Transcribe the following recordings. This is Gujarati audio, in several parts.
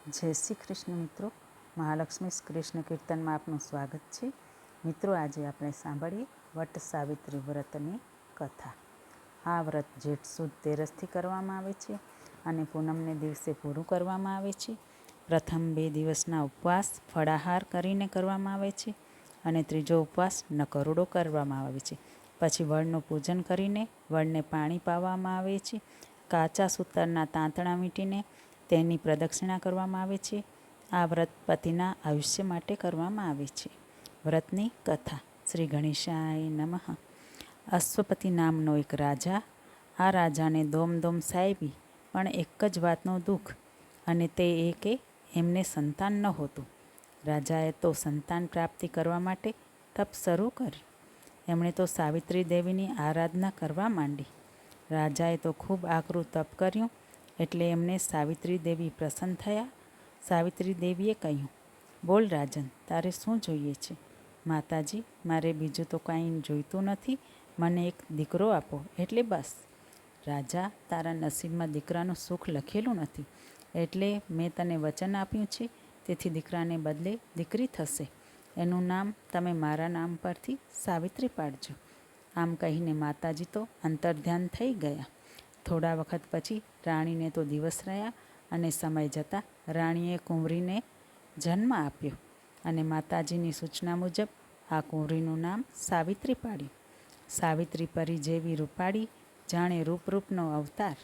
જય શ્રી કૃષ્ણ મિત્રો, મહાલક્ષ્મી કૃષ્ણ કીર્તનમાં આપનું સ્વાગત છે. મિત્રો, આજે આપણે સાંભળીએ વટ સાવિત્રી વ્રતની કથા. આ વ્રત જેઠ સુદ તેરસથી કરવામાં આવે છે અને પૂનમને દિવસે પૂરું કરવામાં આવે છે. પ્રથમ 2 દિવસના ઉપવાસ ફળાહાર કરીને કરવામાં આવે છે અને ત્રીજો ઉપવાસ નકરોડો કરવામાં આવે છે. પછી વડનું પૂજન કરીને વડને પાણી પાવામાં આવે છે. કાચા સૂતરના તાંતણા વીંટીને તેની પ્રદક્ષિણા કરવામાં આવે છે. આ વ્રત પતિના આયુષ્ય માટે કરવામાં આવે છે. વ્રતની કથા. શ્રી ગણેશાય નમઃ. અશ્વપતિ નામનો એક રાજા. આ રાજાને દોમ સાહેબી, પણ એક જ વાતનું દુઃખ, અને તે એ કે એમને સંતાન નહોતું. રાજાએ તો સંતાન પ્રાપ્તિ કરવા માટે તપ શરૂ કર્યું. એમણે તો સાવિત્રી દેવીની આરાધના કરવા માંડી. રાજાએ તો ખૂબ આકરું તપ કર્યું, એટલે એમને સાવિત્રી દેવી પ્રસન્ન થયા. સાવિત્રી દેવીએ કહ્યું, બોલ રાજન, તારે શું જોઈએ છે? માતાજી, મારે બીજું તો કાંઈ જોઈતું નથી, મને એક દીકરો આપો એટલે બસ. રાજા, તારા નસીબમાં દીકરાનું સુખ લખેલું નથી, એટલે મેં તને વચન આપ્યું છે, તેથી દીકરાને બદલે દીકરી થશે. એનું નામ તમે મારા નામ પરથી સાવિત્રી પાડજો. આમ કહીને માતાજી તો અંતર્ધ્યાન થઈ ગયા. થોડા વખત પછી રાણીને તો દિવસ રહ્યા અને સમય જતાં રાણીએ કુંવરીને જન્મ આપ્યો અને માતાજીની સૂચના મુજબ આ કુંવરીનું નામ સાવિત્રી પાડ્યું. સાવિત્રી પરી જેવી રૂપાળી, જાણે રૂપનો અવતાર.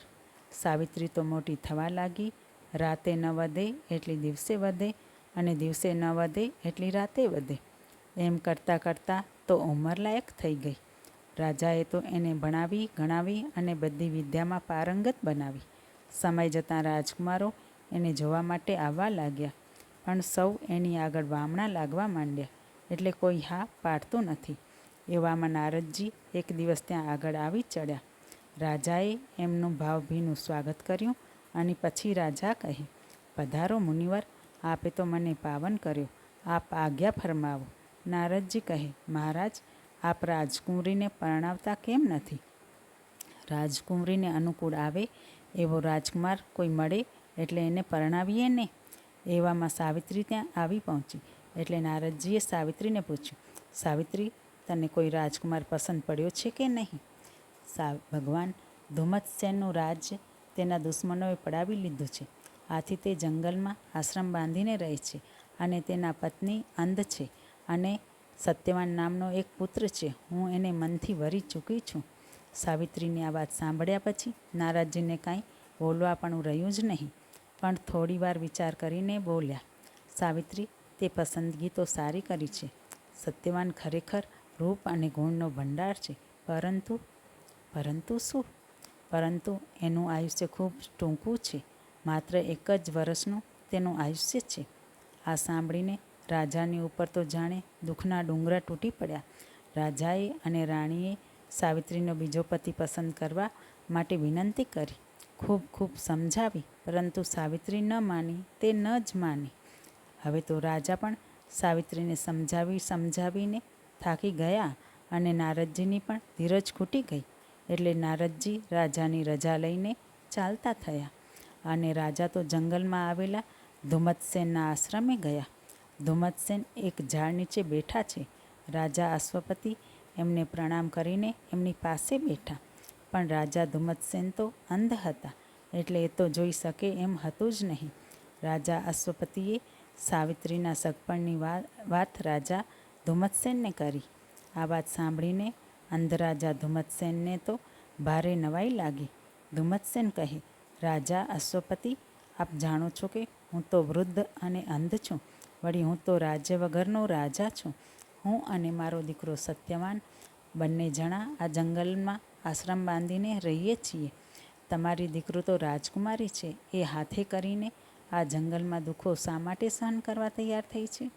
સાવિત્રી તો મોટી થવા લાગી. રાતે ન વધે એટલી દિવસે વધે અને દિવસે ન વધે એટલી રાતે વધે. એમ કરતાં કરતાં તો ઉંમરલાયક થઈ ગઈ. રાજાએ તો એને ભણાવી ગણાવી અને બધી વિદ્યામાં પારંગત બનાવી. સમય જતાં રાજકુમારો એને જોવા માટે આવવા લાગ્યા, પણ સૌ એની આગળ વામણા લાગવા માંડ્યા, એટલે કોઈ હા પાડતું નથી. એવામાં નારદજી એક દિવસ ત્યાં આગળ આવી ચડ્યા. રાજાએ એમનું ભાવભીનું સ્વાગત કર્યું અને પછી રાજા કહે, પધારો મુનિવર, આપે તો મને પાવન કર્યો, આપ આજ્ઞા ફરમાવો. નારદજી કહે, મહારાજ, આપ રાજકુંવરીને પરણાવતા કેમ નથી? રાજકુંવરીને અનુકૂળ આવે એવો રાજકુમાર કોઈ મળે એટલે એને પરણાવીએ ને. એવામાં સાવિત્રી ત્યાં આવી પહોંચી, એટલે નારદજીએ સાવિત્રીને પૂછ્યું, સાવિત્રી, તને કોઈ રાજકુમાર પસંદ પડ્યો છે કે નહીં? ભગવાન, ધુમ્મત્સેનનું રાજ્ય તેના દુશ્મનોએ પડાવી લીધું છે. આથી તે જંગલમાં આશ્રમ બાંધીને રહે છે અને તેના પત્ની અંધ છે અને સત્યવાન નામનો એક પુત્ર છે. હું એને મનથી વરી ચૂકી છું. સાવિત્રીની આ વાત સાંભળ્યા પછી નારદજીને કાંઈ બોલવા પણ રહ્યું જ નહીં, પણ થોડી વાર વિચાર કરીને બોલ્યા, સાવિત્રી, તે પસંદગી તો સારી કરી છે. સત્યવાન ખરેખર રૂપ અને ગુણનો ભંડાર છે, પરંતુ શું? પરંતુ એનું આયુષ્ય ખૂબ ટૂંકું છે. માત્ર 1 જ વર્ષનું તેનું આયુષ્ય છે. આ સાંભળીને રાજાની ઉપર તો જાણે દુઃખના ડુંગરા તૂટી પડ્યા. રાજાએ અને રાણીએ સાવિત્રીનો બીજો પતિ પસંદ કરવા માટે વિનંતી કરી, ખૂબ સમજાવી, પરંતુ સાવિત્રી ન માની તે ન જ માની. હવે તો રાજા પણ સાવિત્રીને સમજાવીને થાકી ગયા અને નારદજીની પણ ધીરજ ખૂટી ગઈ. એટલે નારદજી રાજાની રજા લઈને ચાલતા થયા અને રાજા તો જંગલમાં આવેલા ધુમ્મત્સેનના આશ્રમે ગયા. ધુમ્મત્સેન એક ઝાડ નીચે બેઠા છે. રાજા અશ્વપતિ એમને પ્રણામ કરીને એમની પાસે બેઠા, પણ રાજા ધુમ્મત્સેન તો અંધ હતા, એટલે એ તો જોઈ શકે એમ હતું જ નહીં. રાજા અશ્વપતિએ સાવિત્રીના સગપણની વાત રાજા ધુમ્મત્સેનને કરી. આ વાત સાંભળીને અંધ રાજા ધુમ્મત્સેનને તો ભારે નવાઈ લાગી. ધુમ્મત્સેન કહે, રાજા અશ્વપતિ, આપ જાણો છો કે હું તો વૃદ્ધ અને અંધ છું. વળી હું તો રાજ્ય વગરનો રાજા છું. હું અને મારો દીકરો સત્યવાન બંને જણા આ જંગલમાં આશ્રમ બાંધીને રહીએ છીએ. તમારી દીકરો તો રાજકુમારી છે, એ હાથે કરીને આ જંગલમાં દુઃખો શા માટે સહન કરવા તૈયાર થઈ છે?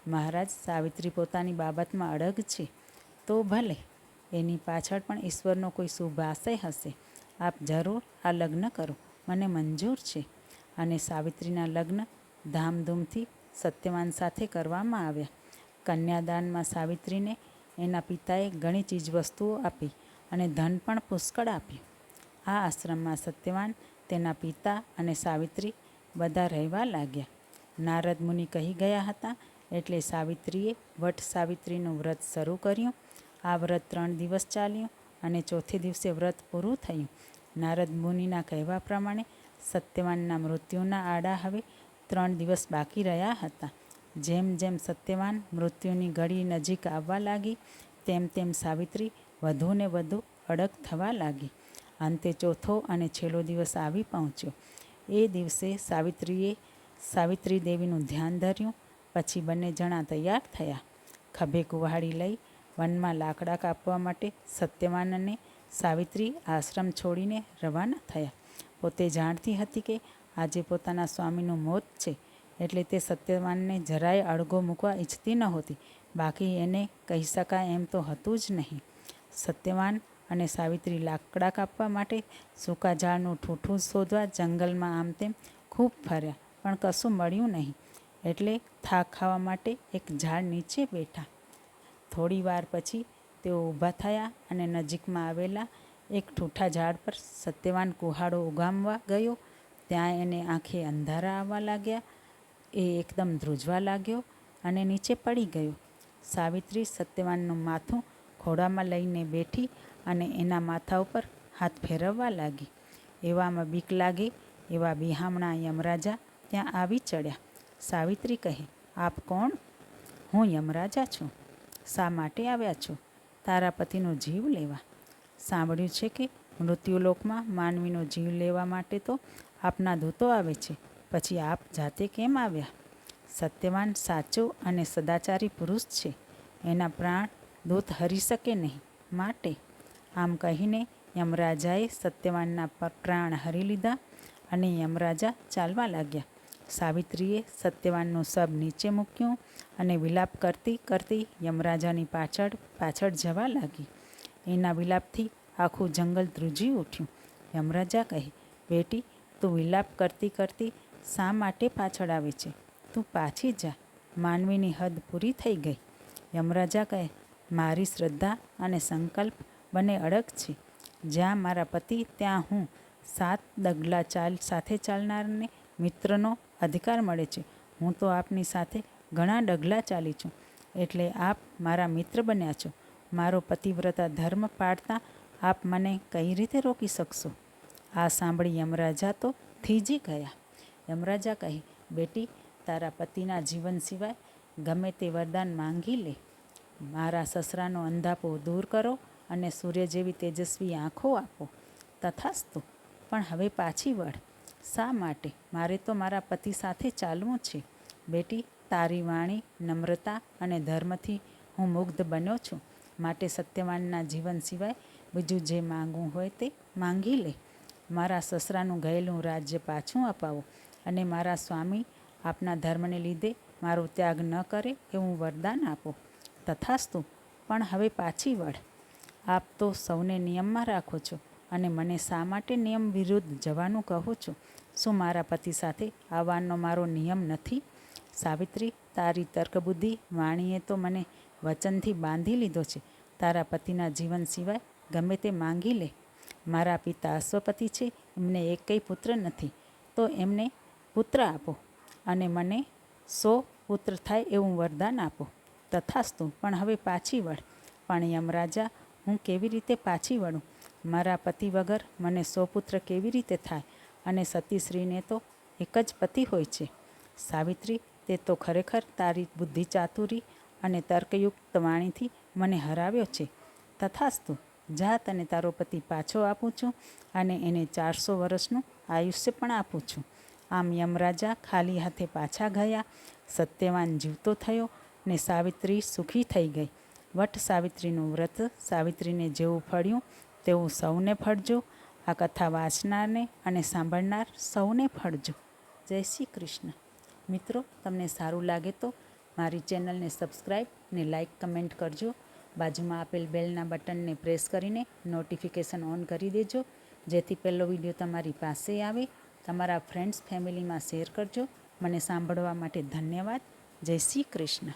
મહારાજ, સાવિત્રી પોતાની બાબતમાં અડગ છે તો ભલે, એની પાછળ પણ ઈશ્વરનો કોઈ શુભ આશય હશે. આપ જરૂર આ લગ્ન કરો, મને મંજૂર છે. અને સાવિત્રીના લગ્ન ધામધૂમથી સત્યવાન સાથે કરવામાં આવ્યા. કન્યાદાનમાં સાવિત્રીને એના પિતાએ ઘણી ચીજવસ્તુઓ આપી અને ધન પણ પુષ્કળ આપ્યું. આ આશ્રમમાં સત્યવાન, તેના પિતા અને સાવિત્રી બધા રહેવા લાગ્યા. નારદ મુનિ કહી ગયા હતા એટલે સાવિત્રીએ વટ સાવિત્રીનું વ્રત શરૂ કર્યું. આ વ્રત 3 દિવસ ચાલ્યું અને ચોથે દિવસે વ્રત પૂરું થયું. નારદ મુનિના કહેવા પ્રમાણે સત્યવાનના મૃત્યુના આડા હવે 3 દિવસ બાકી રહ્યા હતા. જેમ જેમ સત્યવાન મૃત્યુની ઘડી નજીક આવવા લાગી તેમ તેમ સાવિત્રી વધુ ને વધુ અડગ થવા લાગી. અંતે ચોથો અને છેલ્લો દિવસ આવી પહોંચ્યો. એ દિવસે સાવિત્રી દેવીનું ધ્યાન ધર્યું. પછી બંને જણા તૈયાર થયા. ખભે કુહાડી લઈ વનમાં લાકડા કાપવા માટે સત્યવાન અને સાવિત્રી આશ્રમ છોડીને રવાના થયા. પોતે જાણતી હતી કે આજે પોતાના સ્વામીનું મોત છે એટલે તે સત્યવાનને જરાય અડગો મૂકવા ઈચ્છતી નહોતી. બાકી એને કહી શકાય એમ તો હતું જ નહીં. સત્યવાન અને સાવિત્રી લાકડા કાપવા માટે સૂકા ઝાડનું ઠૂઠું શોધવા જંગલમાં આમ તેમ ખૂબ ફર્યા, પણ કશું મળ્યું નહીં. એટલે થાક ખાવા માટે એક ઝાડ નીચે બેઠા. થોડી વાર પછી તેઓ ઊભા થયા અને નજીકમાં આવેલા એક ઠૂઠા ઝાડ પર સત્યવાન કુહાડો ઉગામવા ગયો. ત્યાં એને આંખે અંધારા આવવા લાગ્યા. એ એકદમ ધ્રુજવા લાગ્યો અને નીચે પડી ગયો. સાવિત્રી સત્યવાનનું માથું ખોળામાં લઈને બેઠી અને એના માથા ઉપર હાથ ફેરવવા લાગી. એવામાં બીક લાગે એવા બિહામણા યમરાજા ત્યાં આવી ચડ્યા. સાવિત્રી કહે, આપ કોણ? હું યમરાજા છું. શા માટે આવ્યા છો? તારા પતિનો જીવ લેવા. સાંભળ્યું છે કે મૃત્યુલોકમાં માનવીનો જીવ લેવા માટે તો આપના દૂતો આવે છે, પછી આપ જાતે કેમ આવ્યા? સત્યવાન સાચો અને સદાચારી પુરુષ છે. એના પ્રાણ દૂત હરી શકે નહીં. માટે આમ કહીને યમરાજાએ સત્યવાનના પ્રાણ હરી લીધા અને યમરાજા ચાલવા લાગ્યા. સાવિત્રીએ સત્યવાનનું શબ નીચે મૂક્યું અને વિલાપ કરતી કરતી યમરાજાની પાછળ જવા લાગી. એના વિલાપથી આખું જંગલ ધ્રુજી ઉઠ્યું. યમરાજા કહે, બેટી, તું વિલાપ કરતી કરતી શા માટે પાછળ આવે છે? તું પાછી જા. માનવીની હદ પૂરી થઈ ગઈ. યમરાજા કહે, મારી શ્રદ્ધા અને સંકલ્પ બંને અડગ છે. જ્યાં મારા પતિ ત્યાં હું. 7 ડગલા સાથે ચાલનારને મિત્રનો અધિકાર મળે છે. હું તો આપની સાથે ઘણા ડગલા ચાલી છું, એટલે આપ મારા મિત્ર બન્યા છો. મારો પતિવ્રતા ધર્મ પાળતા આપ મને કઈ રીતે રોકી શકશો? આ સાંભળી યમરાજા તો થીજી ગયા. યમરાજા કહે, બેટી, તારા પતિના જીવન સિવાય ગમે તે વરદાન માંગી લે. મારા સસરાનો અંધાપો દૂર કરો અને સૂર્ય જેવી તેજસ્વી આંખો આપો. તથાસ્તુ. પણ હવે પાછી વળ. શા માટે? મારે તો મારા પતિ સાથે ચાલવું છે. બેટી, તારી વાણી, નમ્રતા અને ધર્મથી હું મુગ્ધ બન્યો છું. માટે સત્યવાનના જીવન સિવાય બીજું જે માંગવું હોય તે માંગી લે. મારા સસરાનું ગયેલું રાજ્ય પાછું અપાવો અને મારા સ્વામી આપના ધર્મને લીધે મારો ત્યાગ ન કરે એવું વરદાન આપો. તથાસ્તુ. પણ હવે પાછી વળ. આપ તો સૌને નિયમમાં રાખો છો અને મને શા માટે નિયમ વિરુદ્ધ જવાનું કહો છો? શું મારા પતિ સાથે આવવાનો મારો નિયમ નથી? સાવિત્રી, તારી તર્કબુદ્ધિ વાણીએ તો મને વચનથી બાંધી લીધો છે. તારા પતિના જીવન સિવાય ગમે તે માંગી લે. મારા પિતા અશ્વપતિ છે, એમને એકેય પુત્ર નથી, તો એમને પુત્ર આપો અને મને 100 પુત્ર થાય એવું વરદાન આપો. તથાસ્તુ. પણ હવે પાછી વળ. પણ યમરાજા, હું કેવી રીતે પાછી વળું? મારા પતિ વગર મને 100 પુત્ર કેવી રીતે થાય? અને સતીશ્રીને તો એક જ પતિ હોય છે. સાવિત્રી, તે તો ખરેખર તારી બુદ્ધિ ચાતુરી અને તર્કયુક્ત વાણીથી મને હરાવ્યો છે. તથાસ્તુ. જા, તને તારો પતિ પાછો આપું છું અને એને 400 વર્ષનું આયુષ્ય પણ આપું છું. આમ યમરાજા ખાલી હાથે પાછા ગયા. સત્યવાન જીવતો થયો ને સાવિત્રી સુખી થઈ ગઈ. વટ સાવિત્રીનું વ્રત સાવિત્રીને જેવું ફળ્યું તેવું સૌને ફળજો. આ કથા વાંચનારને અને સાંભળનાર સૌને ફળજો. જય શ્રી કૃષ્ણ. મિત્રો, તમને સારું લાગે તો મારી ચેનલને સબસ્ક્રાઈબ ને લાઈક કમેન્ટ કરજો. બાજુમાં આપેલ બેલના બટનને પ્રેસ કરીને નોટિફિકેશન ઓન કરી દેજો, જેથી પહેલો વિડીયો તમારી પાસે આવે. તમારા ફ્રેન્ડ્સ ફેમિલીમાં શેર કરજો. મને સાંભળવા માટે ધન્યવાદ. જય શ્રી કૃષ્ણ.